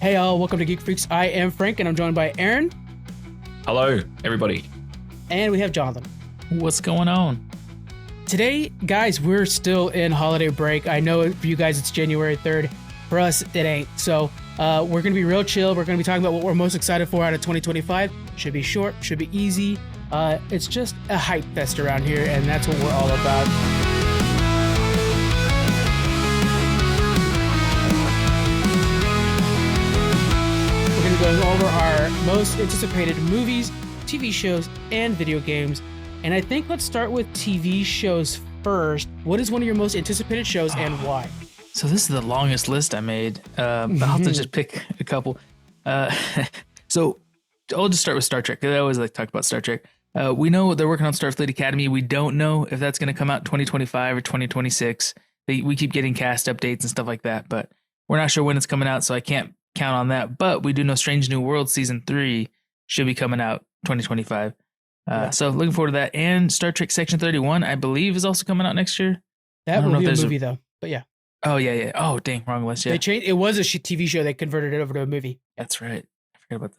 Hey all, welcome to Geek Freaks. I am Frank and I'm joined by Aaron. Hello, everybody. And we have Jonathan. What's going on? Today, guys, we're still in holiday break. I know for you guys it's January 3rd. For us, it ain't. So we're going to be real chill. We're going to be talking about what we're most excited for out of 2025. Should be short, should be easy. It's just a hype fest around here, and that's what we're all about. Going over our most anticipated movies, TV shows, and video games. And I think let's start with TV shows first. What is one of your most anticipated shows and why? So this is the longest list I made. But I'll have to just pick a couple. So I'll just start with Star Trek. I always like to talk about Star Trek. We know they're working on Starfleet Academy. We don't know if that's going to come out 2025 or 2026. We keep getting cast updates and stuff like that, but we're not sure when it's coming out, so I can't count on that. But we do know Strange New Worlds Season 3 should be coming out 2025. So looking forward to that. And Star Trek Section 31, I believe, is also coming out next year. That will be a movie, though. But yeah. Oh, yeah. Oh, dang. Wrong list. Yeah. They changed. It was a TV show. They converted it over to a movie. That's right. I forgot about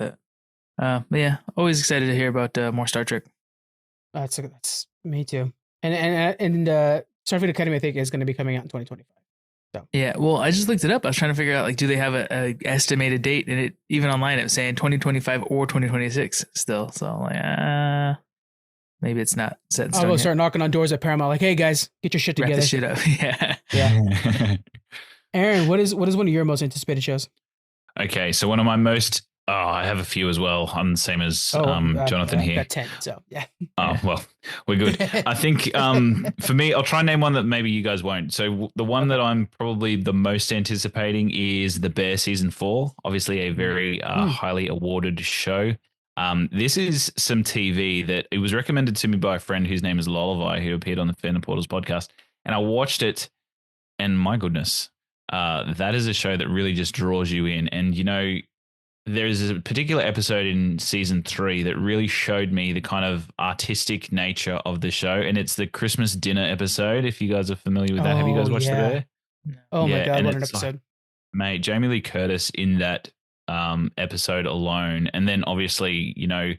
that. But yeah, always excited to hear about more Star Trek. That's me too. And Starfleet Academy, I think, is going to be coming out in 2025. So. Yeah, well, I just looked it up. I was trying to figure out, like, do they have a estimated date? And it even online it was saying 2025 or 2026 still. So I'm like, maybe it's not set in stone. I'll go start knocking on doors at Paramount, like, hey guys, get your shit together. Wrap the shit up. Yeah. Aaron, what is one of your most anticipated shows? Okay, so one of my most. I have a few as well. I'm the same as Jonathan here. I've got 10, so yeah. Oh, well, we're good. I think for me, I'll try and name one that maybe you guys won't. So the one that I'm probably the most anticipating is The Bear Season 4. Obviously a very highly awarded show. This is some TV that it was recommended to me by a friend whose name is Lullaby, who appeared on the Fandom Portals podcast. And I watched it, and my goodness, that is a show that really just draws you in. And, you know, there's a particular episode in season 3 that really showed me the kind of artistic nature of the show. And it's the Christmas dinner episode. If you guys are familiar with that, have you guys watched The Bear? Oh my God, what an episode. Like, mate, Jamie Lee Curtis in that episode alone. And then obviously, you know,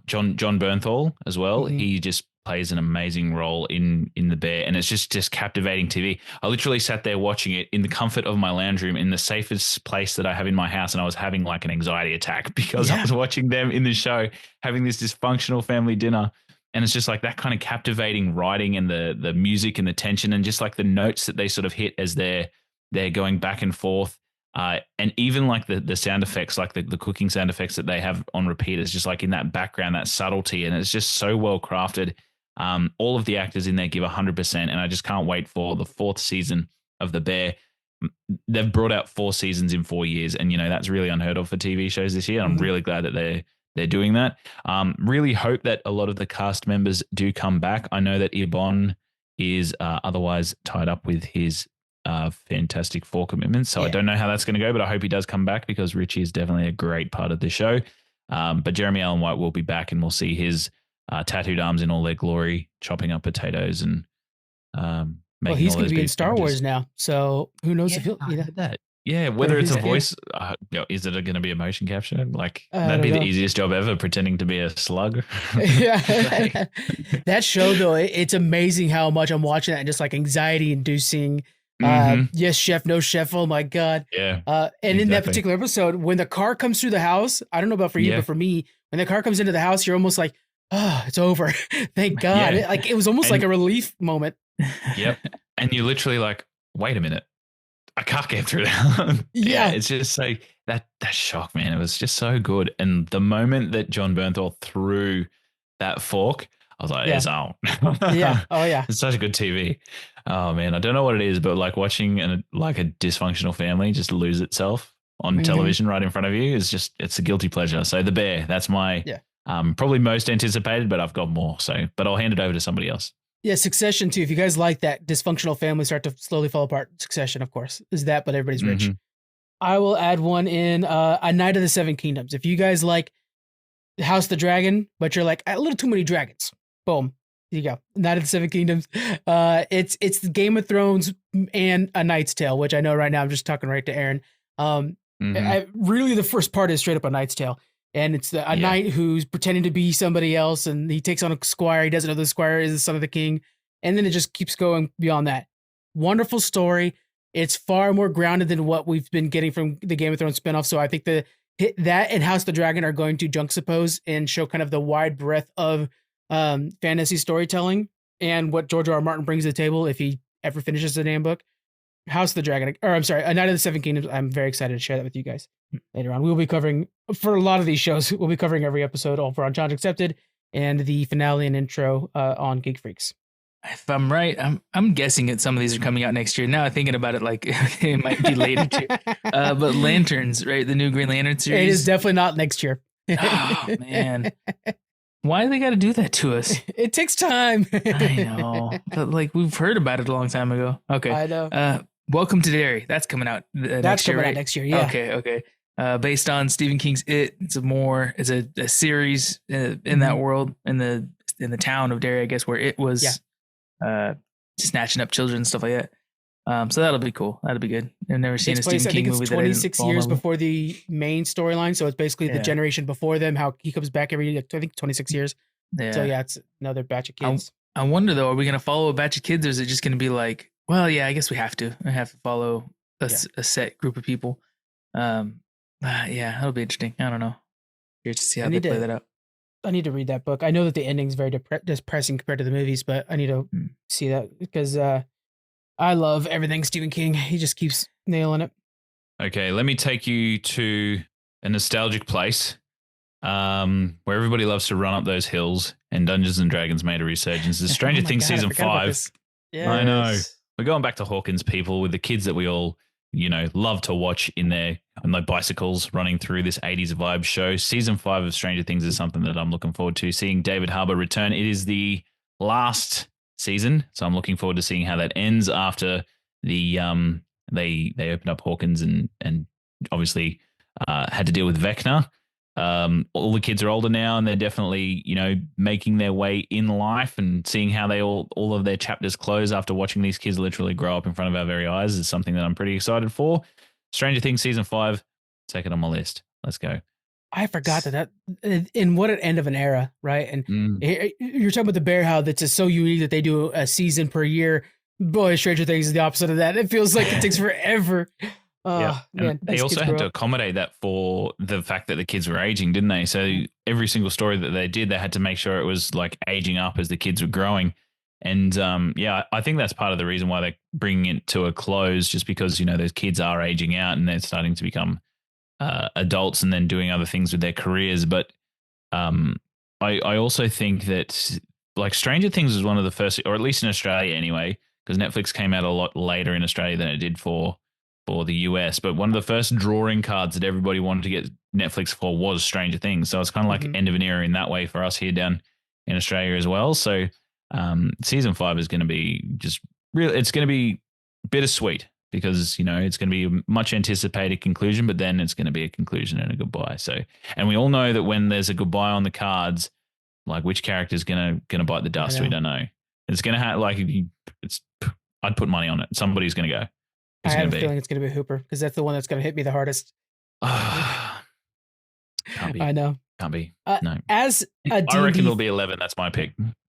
John Bernthal as well. Mm-hmm. He just plays an amazing role in The Bear, and it's just captivating TV. I literally sat there watching it in the comfort of my lounge room in the safest place that I have in my house, and I was having like an anxiety attack because I was watching them in the show having this dysfunctional family dinner. And it's just like that kind of captivating writing and the music and the tension and just like the notes that they sort of hit as they're going back and forth. And even like the sound effects, like the cooking sound effects that they have on repeat, is just like in that background, that subtlety, and it's just so well crafted. All of the actors in there give 100%, and I just can't wait for the 4th season of The Bear. They've brought out 4 seasons in 4 years, and you know that's really unheard of for TV shows this year. I'm really glad that they're doing that. Really hope that a lot of the cast members do come back. I know that Ibon is otherwise tied up with his Fantastic Four commitments, so I don't know how that's going to go, but I hope he does come back because Richie is definitely a great part of the show. But Jeremy Allen White will be back, and we'll see his tattooed arms in all their glory, chopping up potatoes and well, he's going to be in Star Wars now, so who knows if he'll that. Yeah, whether it's a voice, is it going to be a motion capture? Like that'd be the easiest job ever, pretending to be a slug. Yeah, that show though, it's amazing how much I'm watching that and just like anxiety inducing. Yes, chef, no chef. Oh my God. Yeah. And in that particular episode, when the car comes through the house, I don't know about for you, but for me, when the car comes into the house, you're almost like, oh, it's over. Thank God. Yeah. It was almost like a relief moment. Yep. And you're literally like, wait a minute. I can't get through that. It's just like that shock, man. It was just so good. And the moment that John Bernthal threw that fork, I was like, it's on. Yeah. Oh, yeah. It's such a good TV. Oh, man. I don't know what it is, but like watching a dysfunctional family just lose itself on television right in front of you it's a guilty pleasure. So The Bear, that's my probably most anticipated, but I've got more. But I'll hand it over to somebody else. Yeah, Succession too. If you guys like that dysfunctional family start to slowly fall apart, Succession, of course, is that, but everybody's rich. I will add one in, A Night of the Seven Kingdoms. If you guys like House of the Dragon, but you're like, a little too many dragons, boom, there you go. Night of the Seven Kingdoms. It's the Game of Thrones and A Knight's Tale, which I know right now I'm just talking right to Aaron. Really, the first part is straight up A Knight's Tale. And it's a knight who's pretending to be somebody else, and he takes on a squire. He doesn't know the squire is the son of the king. And then it just keeps going beyond that. Wonderful story. It's far more grounded than what we've been getting from the Game of Thrones spinoff. So I think that and House of the Dragon are going to juxtapose and show kind of the wide breadth of fantasy storytelling and what George R. R. Martin brings to the table if he ever finishes the damn book. House of the Dragon, or I'm sorry, A Knight of the Seven Kingdoms. I'm very excited to share that with you guys later on. We'll be covering, for a lot of these shows, we'll be covering every episode over on Challenge Accepted and the finale and intro on Geek Freaks. If I'm right, I'm guessing that some of these are coming out next year. Now thinking about it, like it might be later too. But Lanterns, right? The new Green Lantern series. It is definitely not next year. Oh man, why do they got to do that to us? It takes time. I know, but like we've heard about it a long time ago. Okay, I know. Welcome to Derry. That's coming out. That's coming out next year. Yeah. Okay. Based on Stephen King's It. It's a series in that world in the town of Derry, I guess, where it was. Snatching up children and stuff like that. So that'll be cool. That'll be good. I've never seen a Stephen King movie. 26 years before the main storyline, so it's basically the generation before them. How he comes back every, I think, 26 years. Yeah. So it's another batch of kids. I wonder though, are we going to follow a batch of kids, or is it just going to be like, well, yeah, I guess we have to. I have to follow a set group of people. That'll be interesting. I don't know. Curious to see how they play that out. I need to read that book. I know that the ending's very depressing compared to the movies, but I need to see that because I love everything Stephen King. He just keeps nailing it. Okay, let me take you to a nostalgic place where everybody loves to run up those hills, and Dungeons and Dragons made a resurgence. It's Stranger Things season 5. Yes. I know. We're going back to Hawkins, people, with the kids that we all, love to watch on their bicycles running through this 80s vibe show. Season 5 of Stranger Things is something that I'm looking forward to, seeing David Harbour return. It is the last season, so I'm looking forward to seeing how that ends after the they opened up Hawkins and obviously had to deal with Vecna. All the kids are older now, and they're definitely, making their way in life, and seeing how they all of their chapters close after watching these kids literally grow up in front of our very eyes is something that I'm pretty excited for. Stranger Things season 5, second on my list. Let's go. I forgot that and what an end of an era, right? And you're talking about the Bear How that's just so unique that they do a season per year. Boy, Stranger Things is the opposite of that. It feels like it takes forever. Man, they also had to accommodate that for the fact that the kids were aging, didn't they? So every single story that they did, they had to make sure it was like aging up as the kids were growing. And I think that's part of the reason why they're bringing it to a close, just because, those kids are aging out and they're starting to become adults and then doing other things with their careers. But I also think that like Stranger Things was one of the first, or at least in Australia anyway, because Netflix came out a lot later in Australia than it did for the US, but one of the first drawing cards that everybody wanted to get Netflix for was Stranger Things. So it's kind of like end of an era in that way for us here down in Australia as well. So season 5 is going to be just real. It's going to be bittersweet because, it's going to be a much anticipated conclusion, but then it's going to be a conclusion and a goodbye. So, and we all know that when there's a goodbye on the cards, like which character is going to bite the dust, we don't know. It's going to have I'd put money on it. Somebody's going to go. I have a feeling it's going to be Hooper because that's the one that's going to hit me the hardest. Can't be. I know. Can't be. No. As a D&D, I reckon it'll be 11. That's my pick.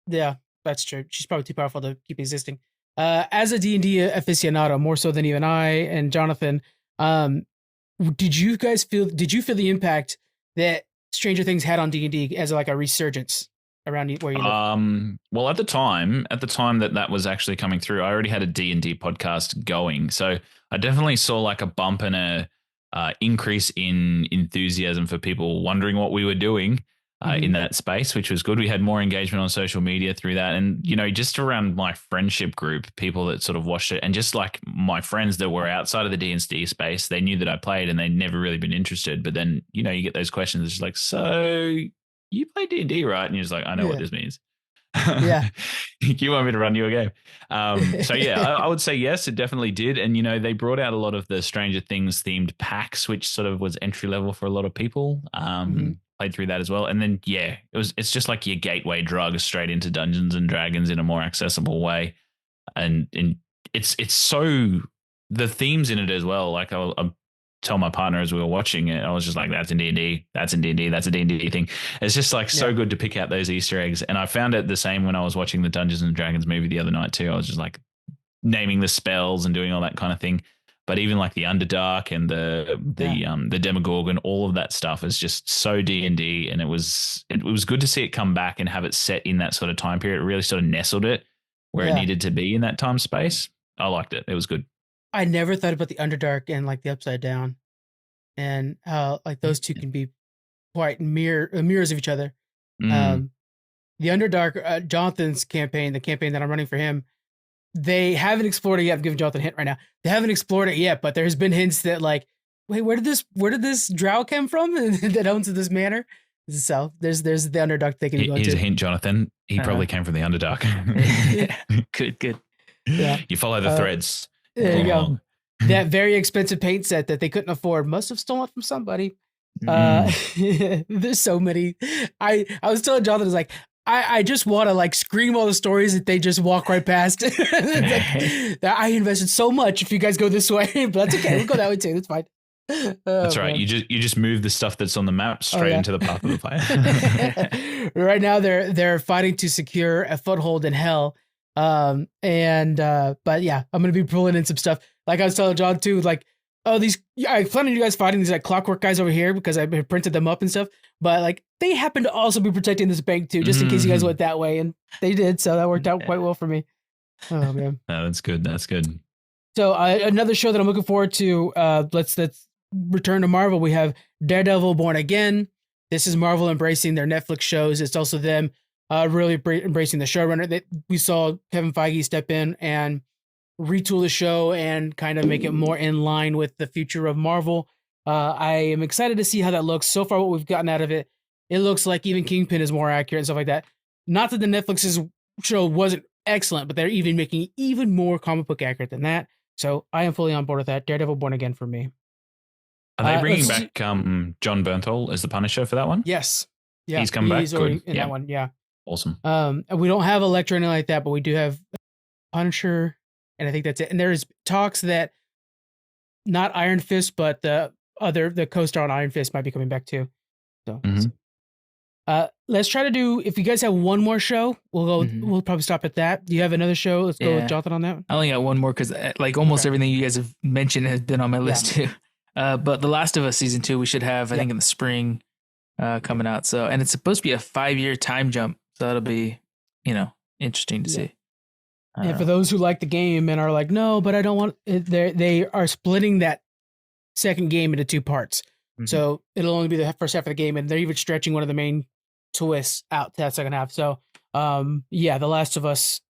Yeah, that's true. She's probably too powerful to keep existing. As a D&D aficionado, more so than even I and Jonathan, did you feel the impact that Stranger Things had on D&D as like a resurgence around where you live? Well, at the time that was actually coming through, I already had a D&D podcast going. So I definitely saw like a bump and a increase in enthusiasm for people wondering what we were doing in that space, which was good. We had more engagement on social media through that. And, just around my friendship group, people that sort of watched it, and just like my friends that were outside of the D&D space, they knew that I played and they'd never really been interested. But then, you get those questions. It's just like, so you play D&D, right? And you're just like, I know what this means. Yeah. You want me to run you a game? So yeah, I would say yes, it definitely did. And, they brought out a lot of the Stranger Things themed packs, which sort of was entry level for a lot of people. Played through that as well. And then, it's just like your gateway drug straight into Dungeons and Dragons in a more accessible way. And it's so, the themes in it as well. Like tell my partner as we were watching it. I was just like, that's in D&D, that's in D&D, that's a D&D thing. It's just like so good to pick out those Easter eggs. And I found it the same when I was watching the Dungeons and Dragons movie the other night too. I was just like naming the spells and doing all that kind of thing. But even like the Underdark and the Demogorgon, all of that stuff is just so D&D, and it was good to see it come back and have it set in that sort of time period. It really sort of nestled it where it needed to be in that time space. I liked it. It was good. I never thought about the Underdark and like the Upside Down, and how like those two can be quite mirrors of each other. The Underdark, Jonathan's campaign, the campaign that I'm running for him, they haven't explored it yet. I'm giving Jonathan a hint right now. They haven't explored it yet, but there's been hints that like, wait, where did this drow come from that owns this manor? So there's the Underdark they can go into. Here's a hint, Jonathan. He probably came from the Underdark. Good. Yeah. You follow the threads. There you go. That very expensive paint set that they couldn't afford must have stolen from somebody. There's so many. I was telling Jonathan, I was like, I just want to like scream all the stories that they just walk right past. Like, I invested so much. If you guys go this way, but that's okay. We'll go that way too. That's fine. That's right. Man. You just move the stuff that's on the map straight into the path of the player. Right now they're fighting to secure a foothold in hell. But yeah, I'm gonna be pulling in some stuff. Like I was telling John too, like, oh, I plan on you guys fighting these like clockwork guys over here because I printed them up and stuff. But like they happen to also be protecting this bank too, just in case you guys went that way, and they did. So that worked out quite well for me. Oh man, no, that's good. That's good. So another show that I'm looking forward to. Let's return to Marvel. We have Daredevil: Born Again. This is Marvel embracing their Netflix shows. It's also them really embracing the showrunner. We saw Kevin Feige step in and retool the show and kind of make it more in line with the future of Marvel. I am excited to see how that looks. So far, what we've gotten out of it, it looks like even Kingpin is more accurate and stuff like that. Not that the Netflix's show wasn't excellent, but they're even making even more comic book accurate than that. So I am fully on board with that. Daredevil: Born Again for me. Are they bringing back John Bernthal as the Punisher for that one? Yes. Yeah. He's come back. He's Good. In that one. Yeah. Awesome. And we don't have Elektra or anything like that, but we do have Punisher, and I think that's it. And there's talks that not Iron Fist, but the co-star on Iron Fist might be coming back too. So let's try to do, if you guys have one more show, we'll go. We'll probably stop at that. Do you have another show? Let's go with Jonathan on that one. I only got one more because like almost everything you guys have mentioned has been on my list too. But The Last of Us season 2 we should have, I think, in the spring coming out. So, and it's supposed to be a 5-year time jump. So that'll be, interesting to see. And for those who like the game and are like, no, but I don't want it, they are splitting that second game into 2 parts. So it'll only be the first half of the game, and they're even stretching one of the main twists out to that second half. So, The Last of Us,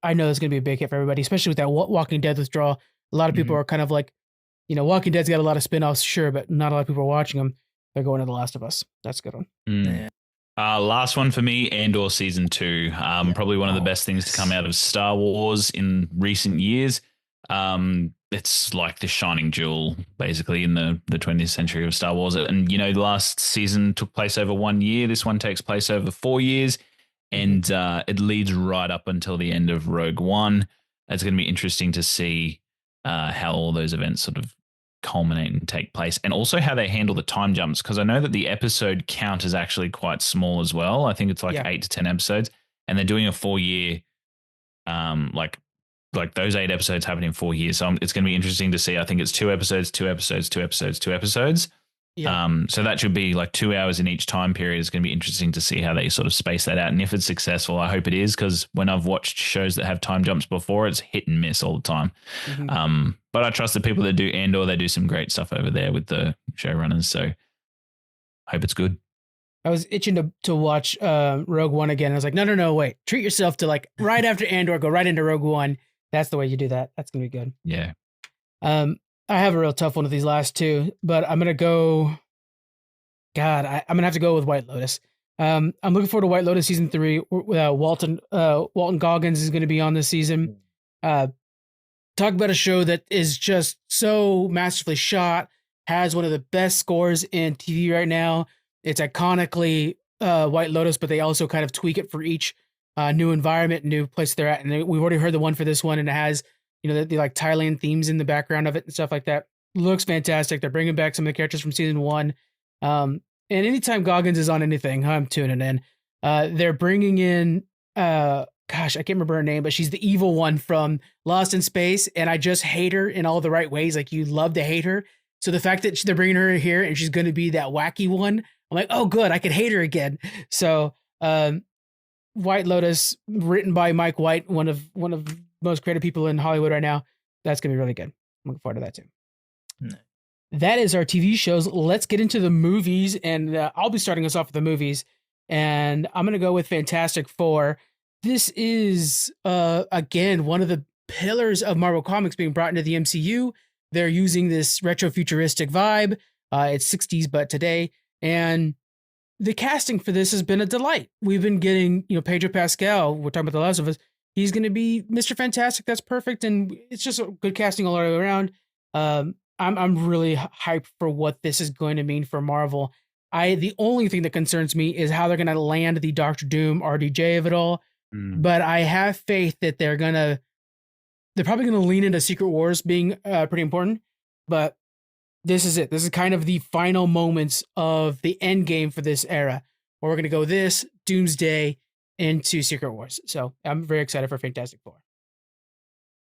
I know it's going to be a big hit for everybody, especially with that Walking Dead withdrawal. A lot of people are kind of like, Walking Dead's got a lot of spin-offs, sure, but not a lot of people are watching them. They're going to The Last of Us. That's a good one. Yeah. Last one for me, Andor season 2. Probably one of the best things to come out of Star Wars in recent years. It's like the shining jewel, basically, in the 20th century of Star Wars. And, the last season took place over 1 year. This one takes place over 4 years. And it leads right up until the end of Rogue One. It's going to be interesting to see how all those events sort of culminate and take place, and also how they handle the time jumps, because I know that the episode count is actually quite small as well. I think it's like 8 to 10 episodes, and they're doing a 4-year like those 8 episodes happen in 4 years. So it's going to be interesting to see. I think it's 2 episodes, 2 episodes, 2 episodes, 2 episodes. So that should be like 2 hours in each time period. It's going to be interesting to see how they sort of space that out. And if it's successful, I hope it is, because when I've watched shows that have time jumps before, it's hit and miss all the time. But I trust the people that do Andor. They do some great stuff over there with the showrunners. So I hope it's good. I was itching to watch Rogue One again. I was like, no, wait. Treat yourself to like right after Andor, go right into Rogue One. That's the way you do that. That's going to be good. Yeah. I have a real tough one with these last 2, but I'm going to go. God, I'm going to have to go with White Lotus. I'm looking forward to White Lotus season 3. Walton Goggins is going to be on this season. Talk about a show that is just so masterfully shot, has one of the best scores in TV right now. It's iconically White Lotus, but they also kind of tweak it for each new environment, new place they're at. And we've already heard the one for this one, and it has, the like Thailand themes in the background of it and stuff like that. looks fantastic. They're bringing back some of the characters from season 1. And anytime Goggins is on anything, I'm tuning in. They're bringing in, gosh, I can't remember her name, but she's the evil one from Lost in Space. And I just hate her in all the right ways. Like, you love to hate her. So the fact that they're bringing her here and she's going to be that wacky one, I'm like, oh, good. I could hate her again. So, White Lotus, written by Mike White, one of the most creative people in Hollywood right now. That's going to be really good. I'm looking forward to that too. Nice. That is our TV shows. Let's get into the movies, and I'll be starting us off with the movies, and I'm going to go with Fantastic Four. This is, again, one of the pillars of Marvel Comics being brought into the MCU. They're using this retro-futuristic vibe. It's 60s, but today, and the casting for this has been a delight. We've been getting, Pedro Pascal. We're talking about The Last of Us. He's going to be Mr. Fantastic. That's perfect. And it's just a good casting all the way around. I'm really hyped for what this is going to mean for Marvel. The only thing that concerns me is how they're going to land the Doctor Doom RDJ of it all. But I have faith that they're probably going to lean into Secret Wars being pretty important. But this is it. This is kind of the final moments of the end game for this era, where we're going to go this Doomsday into Secret Wars. So I'm very excited for Fantastic Four.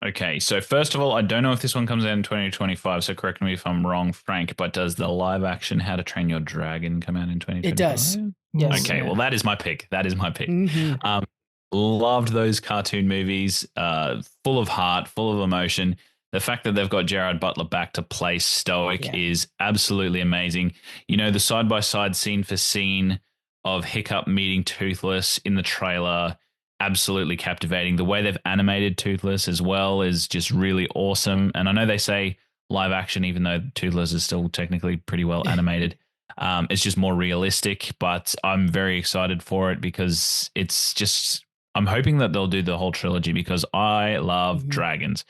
Okay, so first of all, I don't know if this one comes out in 2025, so correct me if I'm wrong, Frank, but does the live action How to Train Your Dragon come out in 2025? It does. Yes. Okay, well, that is my pick. Mm-hmm. Loved those cartoon movies, full of heart, full of emotion. The fact that they've got Gerard Butler back to play Stoic is absolutely amazing. The side-by-side scene for scene of Hiccup meeting Toothless in the trailer, absolutely captivating. The way they've animated Toothless as well is just really awesome. And I know they say live action, even though Toothless is still technically pretty well animated. It's just more realistic, but I'm very excited for it because it's just... I'm hoping that they'll do the whole trilogy because I love dragons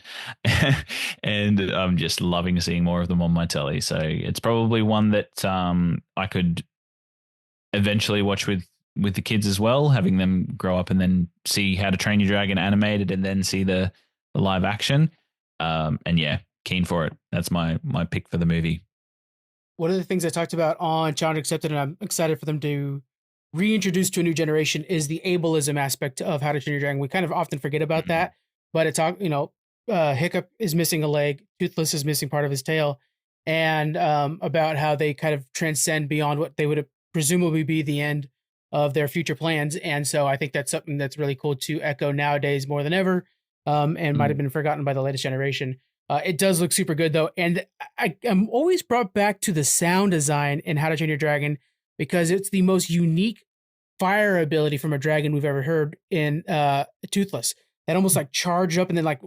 and I'm just loving seeing more of them on my telly. So it's probably one that I could eventually watch with the kids as well, having them grow up and then see How to Train Your Dragon animated and then see the live action. And yeah, keen for it. That's my pick for the movie. One of the things I talked about on Challenge Accepted, and I'm excited for them to reintroduced to a new generation, is the ableism aspect of How to Train Your Dragon. We kind of often forget about that, but Hiccup is missing a leg, Toothless is missing part of his tail, and about how they kind of transcend beyond what they would presumably be the end of their future plans. And so I think that's something that's really cool to echo nowadays more than ever, and might have been forgotten by the latest generation. It does look super good though, and I'm always brought back to the sound design in How to Train Your Dragon, because it's the most unique fire ability from a dragon we've ever heard in Toothless. That almost like charge up and then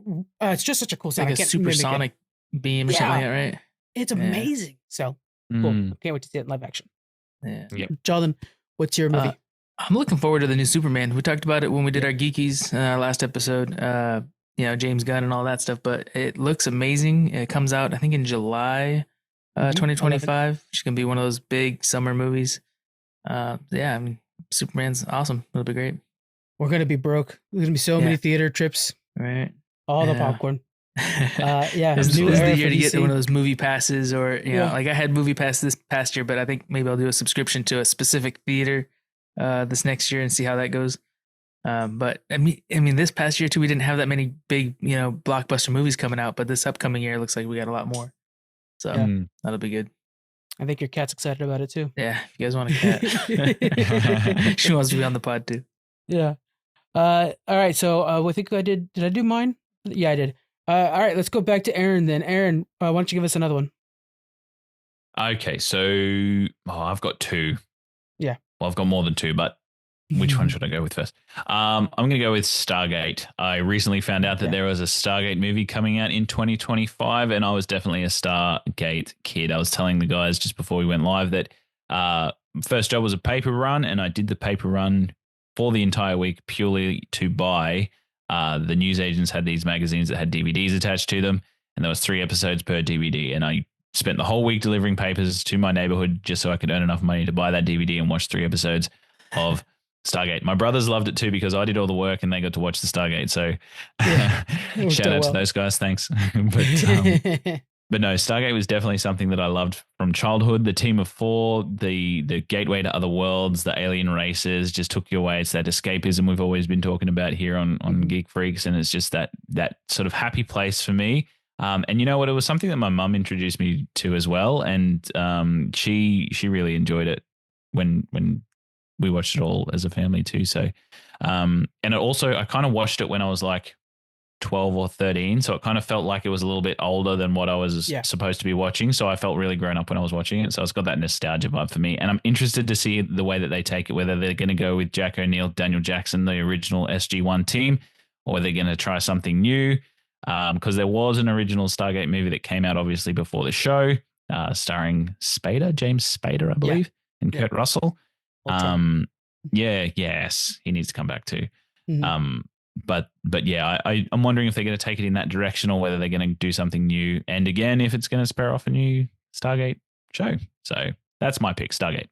it's just such a cool sound. Like a supersonic beam or something like that, right? It's amazing. So cool. Can't wait to see it in live action. Yeah. Yep. Jordan, what's your movie? I'm looking forward to the new Superman. We talked about it when we did our Geekies last episode. James Gunn and all that stuff, but it looks amazing. It comes out, I think, in July 2025. It's going to be one of those big summer movies. Superman's awesome. It'll be great. We're going to be broke. There's going to be so many theater trips. Right. All the popcorn. This is the year to get one of those movie passes, or like I had movie pass this past year, but I think maybe I'll do a subscription to a specific theater this next year and see how that goes. But I mean, this past year too, we didn't have that many big, blockbuster movies coming out, but this upcoming year looks like we got a lot more. So that'll be good. I think your cat's excited about it too. Yeah, if you guys want a cat, she wants to be on the pod too. Yeah. All right. So I think I did. Did I do mine? Yeah, I did. All right. Let's go back to Aaron then. Aaron, why don't you give us another one? Okay. So I've got two. Yeah. Well, I've got more than two, but which one should I go with first? I'm going to go with Stargate. I recently found out that there was a Stargate movie coming out in 2025, and I was definitely a Stargate kid. I was telling the guys just before we went live that first job was a paper run, and I did the paper run for the entire week purely to buy. The newsagents had these magazines that had DVDs attached to them, and there was 3 episodes per DVD, and I spent the whole week delivering papers to my neighborhood just so I could earn enough money to buy that DVD and watch 3 episodes of Stargate. My brothers loved it too because I did all the work and they got to watch the Stargate. So shout out to those guys. Thanks. But But no, Stargate was definitely something that I loved from childhood. The team of four, the gateway to other worlds, the alien races just took you away. It's that escapism we've always been talking about here on Geek Freaks, and it's just that sort of happy place for me. And you know what? It was something that my mum introduced me to as well, and she really enjoyed it when we watched it all as a family too. So, and it also I kind of watched it when I was like 12 or 13, so it kind of felt like it was a little bit older than what I was supposed to be watching, so I felt really grown up when I was watching it, so it's got that nostalgia vibe for me, and I'm interested to see the way that they take it, whether they're going to go with Jack O'Neill, Daniel Jackson, the original SG-1 team, or they're going to try something new, because there was an original Stargate movie that came out obviously before the show, starring James Spader, I believe, and Kurt Russell. Yes, he needs to come back too. But yeah, I'm wondering if they're going to take it in that direction or whether they're going to do something new. And again, if it's going to spare off a new Stargate show. So that's my pick, Stargate.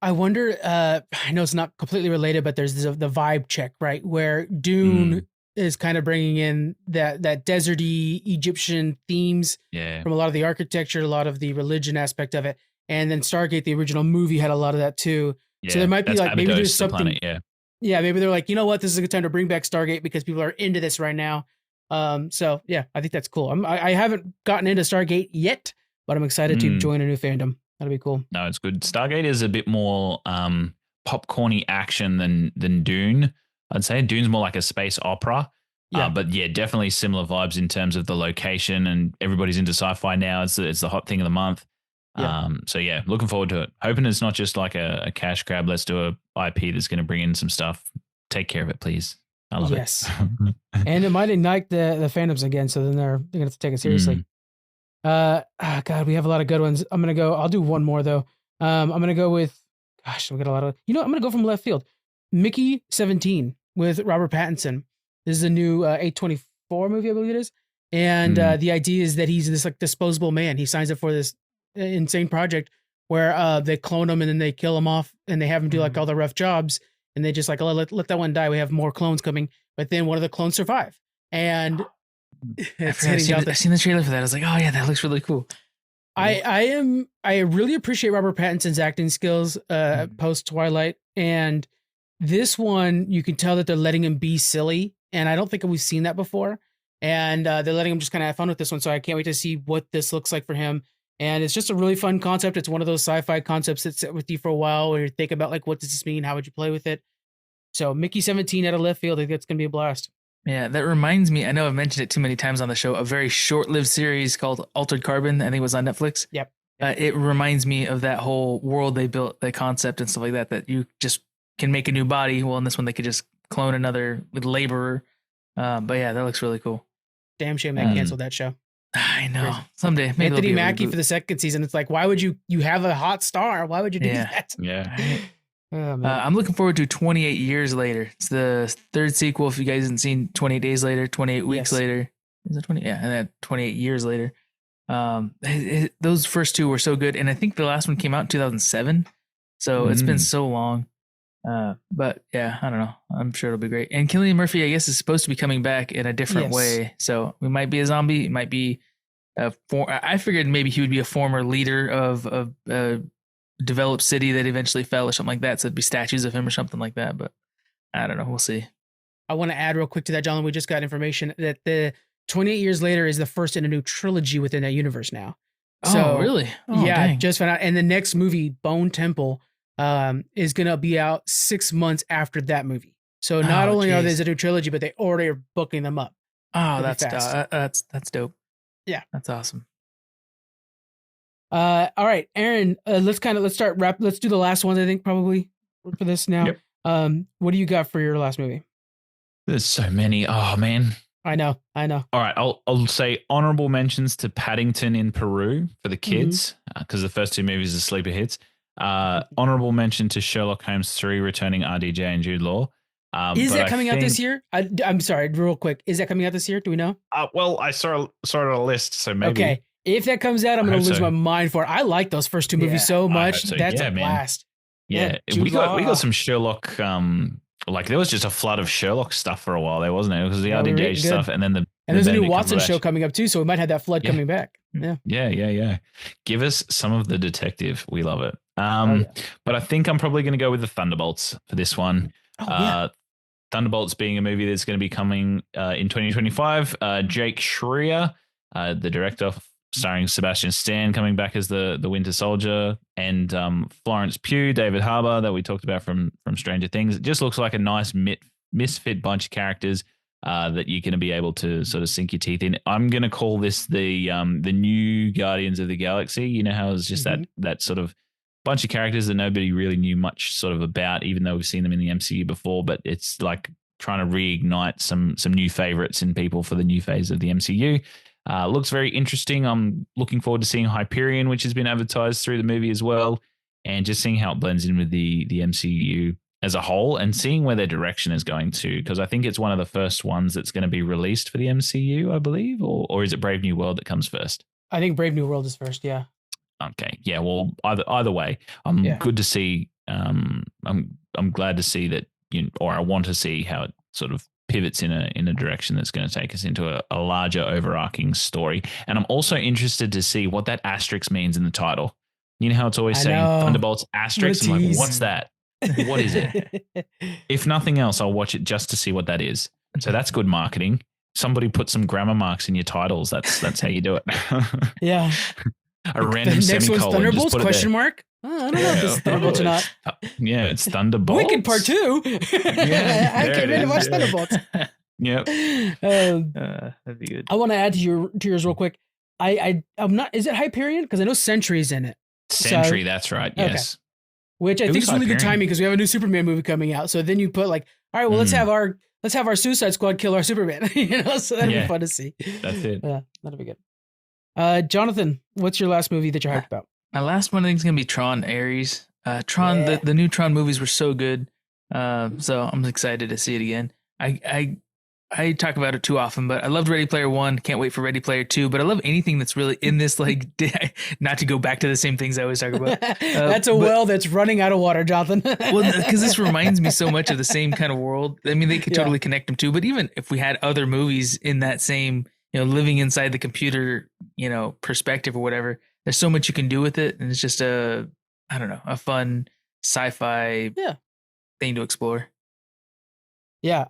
I wonder, I know it's not completely related, but there's the vibe check, right? Where Dune is kind of bringing in that deserty Egyptian themes from a lot of the architecture, a lot of the religion aspect of it. And then Stargate, the original movie, had a lot of that too. Yeah, so there might be like, maybe there's something. Yeah, maybe they're like, you know what, this is a good time to bring back Stargate because people are into this right now. So yeah, I think that's cool. I haven't gotten into Stargate yet, but I'm excited to join a new fandom. That'll be cool. No, it's good. Stargate is a bit more popcorny action than Dune. I'd say Dune's more like a space opera. But yeah, definitely similar vibes in terms of the location, and everybody's into sci-fi now. It's the hot thing of the month. So yeah, looking forward to it. Hoping it's not just like a cash grab. Let's do a IP that's going to bring in some stuff. Take care of it, please. I love it. And it might ignite the fandoms again. So then they're going to have to take it seriously. God, we have a lot of good ones. I'll do one more though. I'm going to go with, we got a lot of, I'm going to go from left field. Mickey 17 with Robert Pattinson. This is a new A24 movie, I believe it is. And the idea is that he's this like disposable man. He signs up for this insane project where they clone him and then they kill him off and they have him do like all the rough jobs, and they just like, let that one die. We have more clones coming, but then one of the clones survive. And I've seen the trailer for that. I was like, oh yeah, that looks really cool. I really appreciate Robert Pattinson's acting skills post Twilight, and this one you can tell that they're letting him be silly, and I don't think we've seen that before. And they're letting him just kind of have fun with this one, so I can't wait to see what this looks like for him. And it's just a really fun concept. It's one of those sci-fi concepts that sit with you for a while where you think about like, what does this mean? How would you play with it? So Mickey 17 out of left field, I think it's going to be a blast. Yeah, that reminds me, I know I've mentioned it too many times on the show, a very short-lived series called Altered Carbon. I think it was on Netflix. Yep. It reminds me of that whole world they built, that concept and stuff like that you just can make a new body. Well, in this one, they could just clone another with laborer. But yeah, that looks really cool. Damn shame they canceled that show. I know. Someday. Maybe Anthony Mackie for the second season. It's like, why would you have a hot star? Why would you do that? Yeah. Oh, I'm looking forward to 28 Years Later. It's the third sequel. If you guys haven't seen 28 Days Later, 28 Weeks Later. Is it 20? Yeah. And then 28 Years Later. Those first two were so good. And I think the last one came out in 2007. So it's been so long. But yeah, I don't know. I'm sure it'll be great. And Cillian Murphy, I guess, is supposed to be coming back in a different way. So we might be a zombie. It might be I figured maybe he would be a former leader of a developed city that eventually fell or something like that. So it'd be statues of him or something like that. But I don't know. We'll see. I want to add real quick to that, John. We just got information that the 28 Years Later is the first in a new trilogy within that universe now. So, really? Dang. Just found out. And the next movie, Bone Temple, is going to be out 6 months after that movie. So not only are there a new trilogy, but they already are booking them up. Oh, that's dope. Yeah, that's awesome. All right, Aaron, let's do the last ones, I think, probably for this now. Yep. What do you got for your last movie? There's so many. Oh man. I know. All right, I'll say honorable mentions to Paddington in Peru for the kids, because the first two movies are sleeper hits. Honorable mention to Sherlock Holmes 3 returning RDJ and Jude Law. Is that coming out this year? I'm sorry, real quick. Is that coming out this year? Do we know? Well, I saw it on a list, so maybe. Okay, if that comes out, I'm going to lose my mind for it. I like those first two movies so much. So. That's a blast. Yeah, we got some Sherlock. Like there was just a flood of Sherlock stuff for a while there, wasn't it? Because the RDJ stuff, and then there's a new Watson show coming up too, so we might have that flood coming back. Yeah. Give us some of the detective. We love it. yeah. But I think I'm probably going to go with the Thunderbolts for this one. Thunderbolts being a movie that's going to be coming in 2025. Jake Schreier, the director, starring Sebastian Stan, coming back as the Winter Soldier, and Florence Pugh, David Harbour, that we talked about from Stranger Things. It just looks like a nice misfit bunch of characters that you're going to be able to sort of sink your teeth in. I'm going to call this the new Guardians of the Galaxy. You know how it's just that sort of bunch of characters that nobody really knew much sort of about, even though we've seen them in the MCU before, but it's like trying to reignite some new favorites in people for the new phase of the MCU. Looks very interesting. I'm looking forward to seeing Hyperion, which has been advertised through the movie as well, and just seeing how it blends in with the MCU as a whole and seeing where their direction is going to, because I think it's one of the first ones that's going to be released for the MCU, I believe, or is it Brave New World that comes first? I think Brave New World is first, yeah. Okay, yeah, well, either way, I'm good to see. I'm glad to see that, or I want to see how it sort of pivots in a direction that's going to take us into a larger overarching story. And I'm also interested to see what that asterisk means in the title. You know how it's always saying Thunderbolts asterisk? I'm like, what's that? What is it? If nothing else, I'll watch it just to see what that is. So that's good marketing. Somebody put some grammar marks in your titles. That's how you do it. Yeah. A random semicolon. Thunderbolts? Question mark? Oh, I don't know if this is Thunderbolts or not. Yeah, it's Thunderbolts. Wicked Part 2. Yeah, I came in to watch Thunderbolts. Yep. That'd be good. I want to add to yours real quick. I'm not. Is it Hyperion? Because I know Sentry's in it. Sentry, that's right. Yes. Okay. Which I think is really good timing because we have a new Superman movie coming out. So then you put like, all right, well, let's have our Suicide Squad kill our Superman. So that'd be fun to see. That's it. Yeah, that'd be good. Jonathan, what's your last movie that you're hyped about? My last one I think is gonna be Tron Ares. The new Tron movies were so good. So I'm excited to see it again. I talk about it too often, but I loved Ready Player One. Can't wait for Ready Player Two. But I love anything that's really in this, like, not to go back to the same things I always talk about. That's a well that's running out of water, Jonathan. Well, because this reminds me so much of the same kind of world. I mean, they could totally connect them too. But even if we had other movies in that same, living inside the computer, perspective or whatever, there's so much you can do with it, and it's just a fun sci-fi thing to explore. Yeah,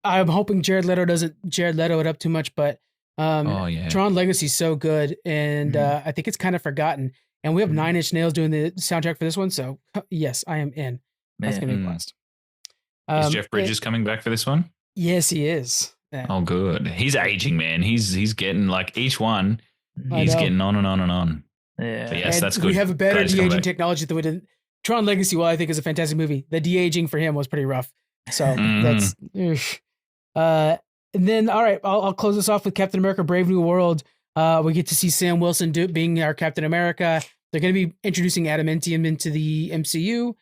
I'm hoping Jared Leto doesn't Jared Leto it up too much, but Tron Legacy is so good, and I think it's kind of forgotten. And we have 9 Inch Nails doing the soundtrack for this one, so yes, I am in. That's gonna be a blast. Is Jeff Bridges coming back for this one? Yes, he is. Yeah. Oh, good. He's aging, man. He's getting like each one. He's getting on and on and on. Yeah. So yes, that's good. We have a better de-aging technology than we did. Tron Legacy, well, I think is a fantastic movie. The de-aging for him was pretty rough. So that's. And then, all right, I'll close this off with Captain America: Brave New World. We get to see Sam Wilson being our Captain America. They're going to be introducing adamantium into the MCU.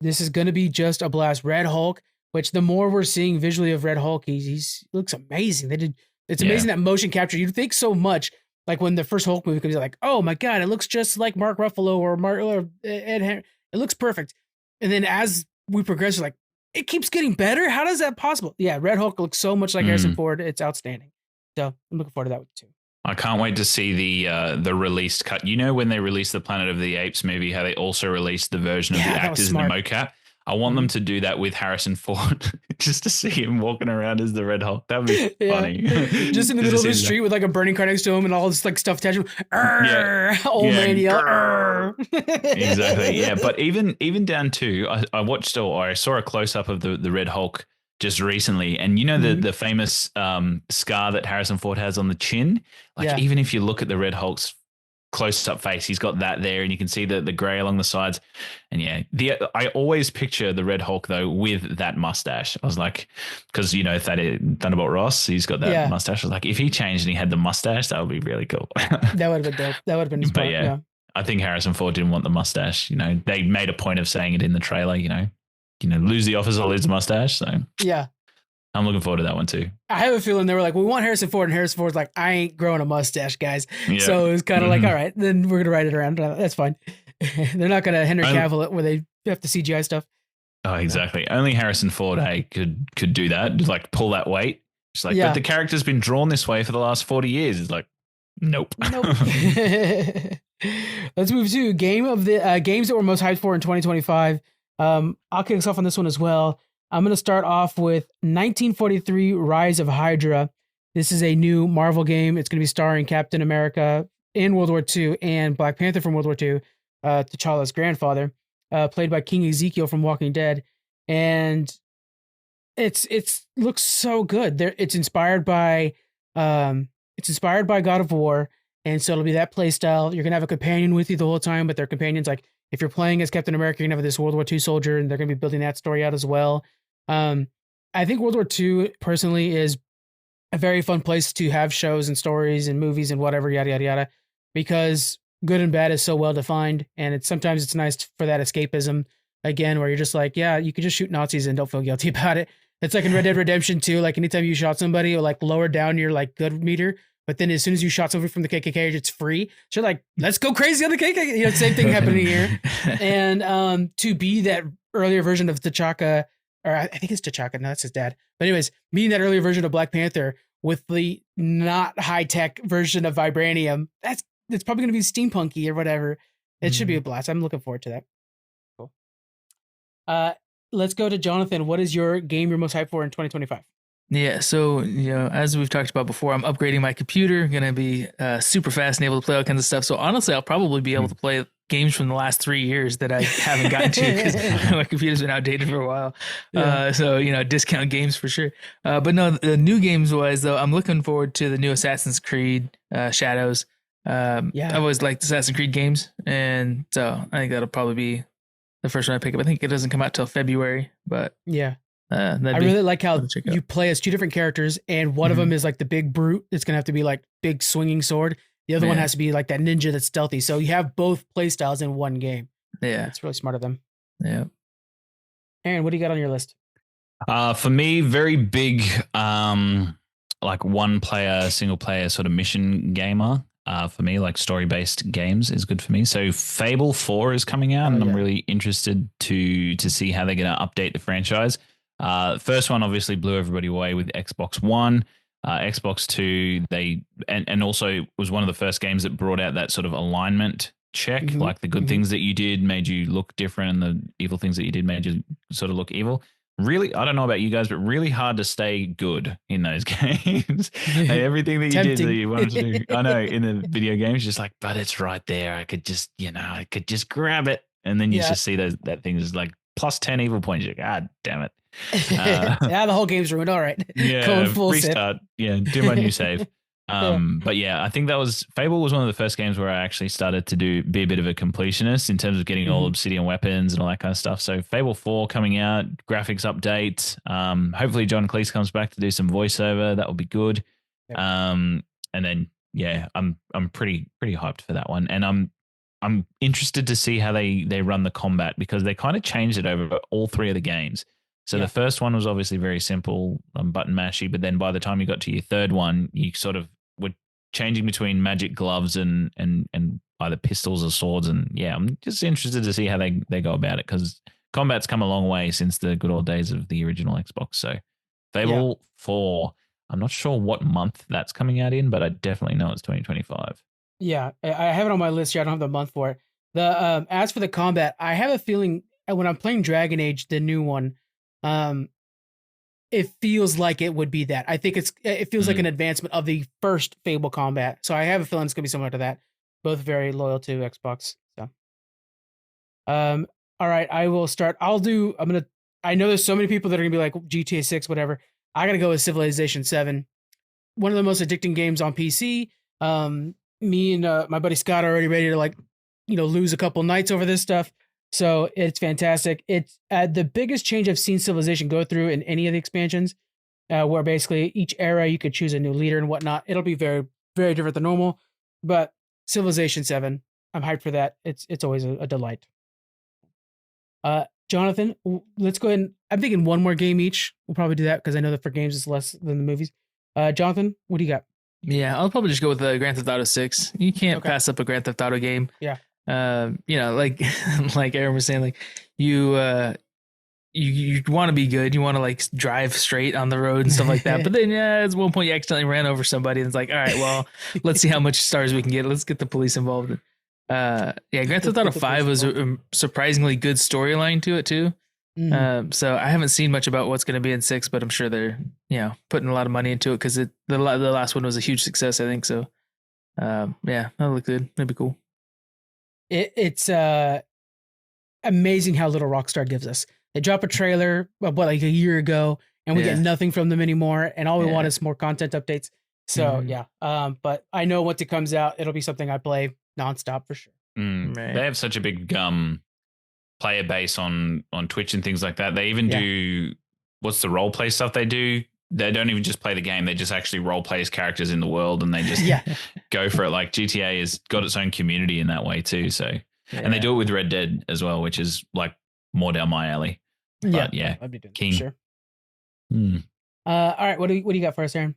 This is going to be just a blast. Red Hulk, which the more we're seeing visually of Red Hulk, he looks amazing. It's amazing that motion capture. You'd think so much, like when the first Hulk movie comes, like, oh my god, it looks just like Mark Ruffalo or Ed Henry. It looks perfect. And then as we progress, like, it keeps getting better. How is that possible? Yeah, Red Hulk looks so much like Harrison Ford. It's outstanding. So I'm looking forward to that too. I can't wait to see the released cut. When they released the Planet of the Apes movie, how they also released the version of the actors in the mocap. I want them to do that with Harrison Ford, just to see him walking around as the Red Hulk. That would be funny. Just in the middle of the street with like a burning car next to him and all this like stuff attached to him. Old man yell. Exactly. Yeah. But even down to, I watched or I saw a close up of the Red Hulk just recently, and the famous scar that Harrison Ford has on the chin. Even if you look at the Red Hulk's close-up face, he's got that there, and you can see the grey along the sides. And I always picture the Red Hulk though with that mustache. I was like, because Thunderbolt Ross, he's got that mustache. I was like, if he changed and he had the mustache, that would be really cool. That would have been dope. That would have been his part. But I think Harrison Ford didn't want the mustache. They made a point of saying it in the trailer. Lose the officer, lose the mustache. So yeah. I'm looking forward to that one too. I have a feeling they were like, we want Harrison Ford, and Harrison Ford's like, I ain't growing a mustache, guys. Yeah. So it was kind of like, all right, then we're gonna write it around. That's fine. They're not gonna Henry Cavill it where they have to CGI stuff. Oh, exactly. Only Harrison Ford, could do that. Just like pull that weight. It's like, but the character's been drawn this way for the last 40 years. It's like, Nope. Nope. Let's move to game of the games that we're most hyped for in 2025. I'll kick us off on this one as well. I'm going to start off with 1943 Rise of Hydra. This is a new Marvel game. It's going to be starring Captain America in World War II and Black Panther from World War II, T'Challa's grandfather, played by King Ezekiel from Walking Dead. And it's looks so good. It's inspired by God of War, and so it'll be that play style. You're gonna have a companion with you the whole time, but their companions, like if you're playing as Captain America, you're gonna have this World War II soldier, and they're gonna be building that story out as well. I think World War II personally is a very fun place to have shows and stories and movies and whatever, yada yada yada, because good and bad is so well defined, and sometimes it's nice for that escapism again, where you're just like, yeah, you can just shoot Nazis and don't feel guilty about it. It's like in Red Dead Redemption 2, like anytime you shot somebody, it'll like lower down your like good meter, but then as soon as you shot somebody from the KKK, it's free. So you're like, let's go crazy on the KKK. You know, same thing happening here. And to be that earlier version of T'Chaka, or I think it's T'Chaka, no, that's his dad. But anyways, being that earlier version of Black Panther with the not high tech version of vibranium, it's probably going to be steampunky or whatever. It should be a blast. I'm looking forward to that. Cool. Let's go to Jonathan. What is your game you're most hyped for in 2025? Yeah, so as we've talked about before, I'm upgrading my computer. Going to be super fast and able to play all kinds of stuff. So honestly, I'll probably be able to play games from the last 3 years that I haven't gotten to because my computer's been outdated for a while. Yeah. So discount games for sure. But no, the new games wise though, I'm looking forward to the new Assassin's Creed Shadows. I've always liked Assassin's Creed games, and so I think that'll probably be the first one I pick up. I think it doesn't come out till February, but yeah. I really like how you play as two different characters, and one of them is like the big brute. It's going to have to be like big swinging sword. The other one has to be like that ninja that's stealthy. So you have both play styles in one game. Yeah. It's really smart of them. Yeah. Aaron, what do you got on your list? For me, very big, like single player sort of mission gamer. For me, like story-based games is good for me. So Fable 4 is coming out, and I'm really interested to see how they're going to update the franchise. First one obviously blew everybody away with Xbox One. Xbox 2, and also was one of the first games that brought out that sort of alignment check, like the good things that you did made you look different, and the evil things that you did made you sort of look evil. Really, I don't know about you guys, but really hard to stay good in those games. Everything that you did that you wanted to do, I know in the video games, just like, but it's right there. I could just, I could just grab it, and then you just see that thing is like plus 10 evil points. You're like, God damn it. The whole game's ruined. All right. Yeah. Going full restart. Sip. Yeah. Do my new save. But yeah, I think Fable was one of the first games where I actually started to be a bit of a completionist in terms of getting all obsidian weapons and all that kind of stuff. So Fable 4 coming out, graphics update. Hopefully John Cleese comes back to do some voiceover. That will be good. Yep. And then I'm pretty hyped for that one. And I'm interested to see how they run the combat, because they kind of changed it over all three of the games. So the first one was obviously very simple, button mashy, but then by the time you got to your third one, you sort of were changing between magic gloves and either pistols or swords. And yeah, I'm just interested to see how they go about it, because combat's come a long way since the good old days of the original Xbox. So Fable 4, I'm not sure what month that's coming out in, but I definitely know it's 2025. Yeah, I have it on my list here. I don't have the month for it. As for the combat, I have a feeling when I'm playing Dragon Age, the new one, it feels like it would be that. I think it feels like an advancement of the first Fable combat. So I have a feeling it's gonna be similar to that. Both very loyal to Xbox. So, all right, I will start. I know there's so many people that are gonna be like GTA 6, whatever. I gotta go with Civilization 7. One of the most addicting games on PC. Me and my buddy Scott are already ready to lose a couple nights over this stuff. So it's fantastic. It's the biggest change I've seen Civilization go through in any of the expansions, where basically each era you could choose a new leader and whatnot. It'll be very, very different than normal, but Civilization 7, I'm hyped for that. It's always a delight. Jonathan, let's go ahead and I'm thinking one more game each. We'll probably do that because I know that for games it's less than the movies. Jonathan, what do you got? Yeah, I'll probably just go with Grand Theft Auto 6. You can't pass up a Grand Theft Auto game. Yeah. Like Aaron was saying, like you you want to be good. You want to like drive straight on the road and stuff like that. But then, at one point, you accidentally ran over somebody, and it's like, all right, well, let's see how much stars we can get. Let's get the police involved. Grand Theft Auto 5 was a surprisingly good storyline to it too. So I haven't seen much about what's going to be in 6, but I'm sure they're putting a lot of money into it because the last one was a huge success, I think. So that'll look good. That'd be cool. It's amazing how little Rockstar gives us. They drop a trailer like a year ago, and we get nothing from them anymore. And all we want is more content updates. So but I know once it comes out, it'll be something I play nonstop for sure. Right. They have such a big player base on Twitch and things like that. They even do what's the role play stuff they do. They don't even just play the game. They just actually role play as characters in the world, and they just go for it. Like GTA has got its own community in that way too. So, and they do it with Red Dead as well, which is like more down my alley. But, I'd be doing King. Sure. All right, what do you got for us, Aaron?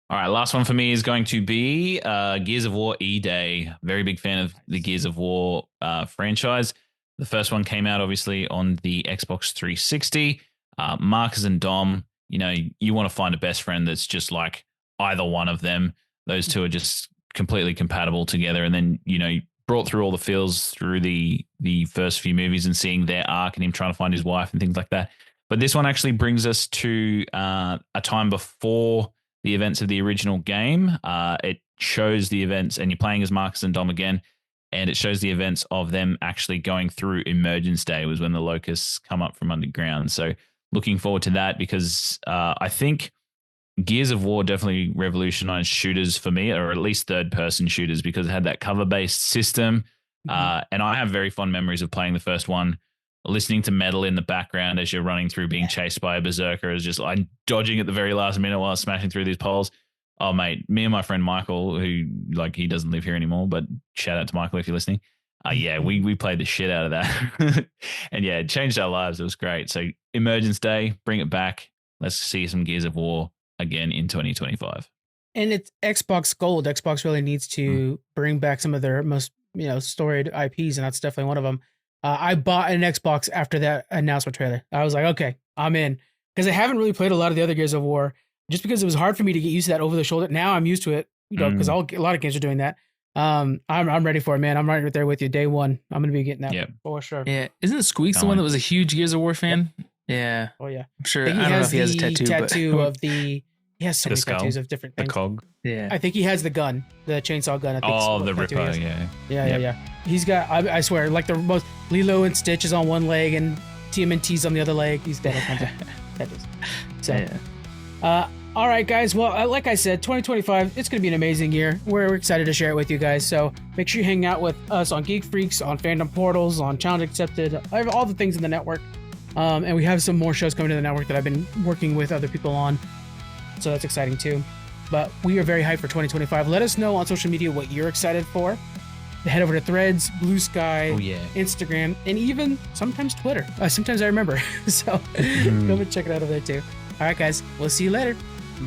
All right, last one for me is going to be Gears of War E-Day. Very big fan of the Gears of War franchise. The first one came out obviously on the Xbox 360. Marcus and Dom, you want to find a best friend that's just like either one of them. Those two are just completely compatible together. And then, brought through all the feels through the first few movies and seeing their arc and him trying to find his wife and things like that. But this one actually brings us to a time before the events of the original game. It shows the events, and you're playing as Marcus and Dom again, and it shows the events of them actually going through Emergence Day, was when the locusts come up from underground. So looking forward to that, because I think Gears of War definitely revolutionized shooters for me, or at least third-person shooters, because it had that cover-based system. And I have very fond memories of playing the first one, listening to metal in the background as you're running through, being chased by a berserker, is just like dodging at the very last minute while smashing through these poles. Oh, mate, me and my friend Michael, who he doesn't live here anymore, but shout out to Michael if you're listening. We played the shit out of that. And it changed our lives. It was great. So Emergence Day, bring it back. Let's see some Gears of War again in 2025. And it's Xbox Gold. Xbox really needs to bring back some of their most storied IPs, and that's definitely one of them. I bought an Xbox after that announcement trailer. I was like, okay, I'm in, because I haven't really played a lot of the other Gears of War, just because it was hard for me to get used to that over the shoulder. Now I'm used to it, because a lot of games are doing that. I'm ready for it, man. I'm right there with you. Day one, I'm gonna be getting that for sure. Yeah, isn't Squeaks the one that was a huge Gears of War fan? Yep. Yeah. Oh yeah. I'm sure. I don't know if he has a tattoo of the. He has so many tattoos of different things. The cog. Yeah. I think he has the gun, the chainsaw gun. I think the Ripper. Yeah. He's got, I swear, like the most Lilo and Stitch is on one leg and TMNT's on the other leg. He's got all kinds of tattoos. So, all right, guys. Well, like I said, 2025, it's going to be an amazing year. We're excited to share it with you guys. So make sure you hang out with us on Geek Freaks, on Fandom Portals, on Challenge Accepted, all the things in the network. And we have some more shows coming to the network that I've been working with other people on. So that's exciting too. But we are very hyped for 2025. Let us know on social media what you're excited for. Head over to Threads, Blue Sky, Instagram, and even sometimes Twitter. Sometimes I remember. So go and check it out over there too. All right, guys. We'll see you later.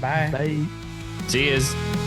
Bye. Bye. See yous.